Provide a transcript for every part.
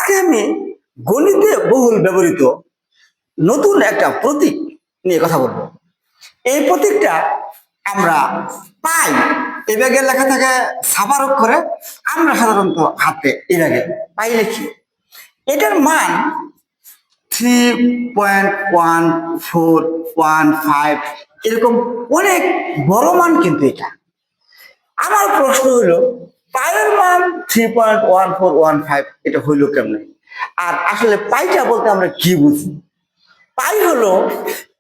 আজকে আমি গণিতে বহুল ব্যবহৃত নতুন একটা প্রতীক নিয়ে কথা বলবো। এই প্রতীকটা আমরা পাই, এই ব্যাগের লেখা থাকে সাবার অক্ষরে, আমরা সাধারণত হাতে এই ব্যাগে পাই লিখি। এটার মান 3.1415 এরকম অনেক বড় মান, কিন্তু এটা আমার প্রশ্ন হলো পাইয়ের মান 3.1415 এটা হইল কেমনে? আর আসলে পাইটা বলতে আমরা কি বুঝি? পাই হলো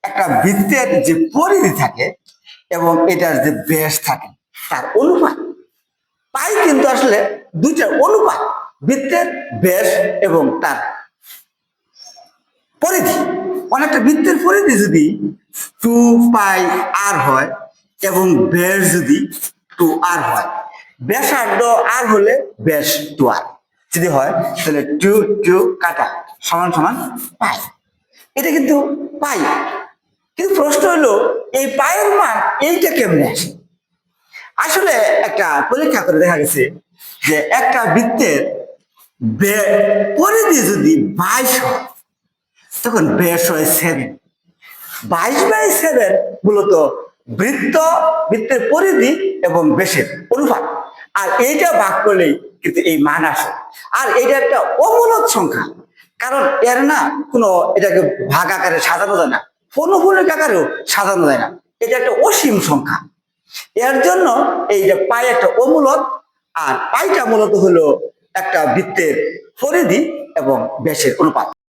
একটা বৃত্তের যে পরিধি থাকে এবং এটার যে ব্যাস থাকে তার অনুপাত। পাই কিন্তু আসলে দুইটার অনুপাত, বৃত্তের ব্যাস এবং তার পরিধি। অনেকটা বৃত্তের পরিধি যদি 2πr হয় এবং ব্যাস যদি 2r হয়, ব্যাসার্ধ আর হলে ব্যাস 2r যদি হয়, তাহলে 2 কাটা সমান সমান পাই। এটা কিন্তু পাই। কিন্তু প্রশ্ন হলো এই পায়ের মান এইটা কেমনে আসে? আসলে একটা পরীক্ষা করে দেখা গেছে যে একটা বৃত্তের পরিধি যদি 22 হয় তখন ব্যাস হয় 7। 22/7 মূলত বৃত্তের পরিধি এবং ব্যাসের অনুপাত, আর এইটা ভাগ করলেই কিন্তু এই মান আসে। আর এটা একটা অমূলক সংখ্যা, কারণ এর না কোনো এটাকে ভাগ আকারে সাজানো যায় না, পৌনঃপুনিক আকারেও সাজানো যায় না। এটা একটা অসীম সংখ্যা। এর জন্য এই যে পাই একটা অমূলক, আর পাইটা মূলত হলো একটা বৃত্তের পরিধি এবং ব্যাসের অনুপাত।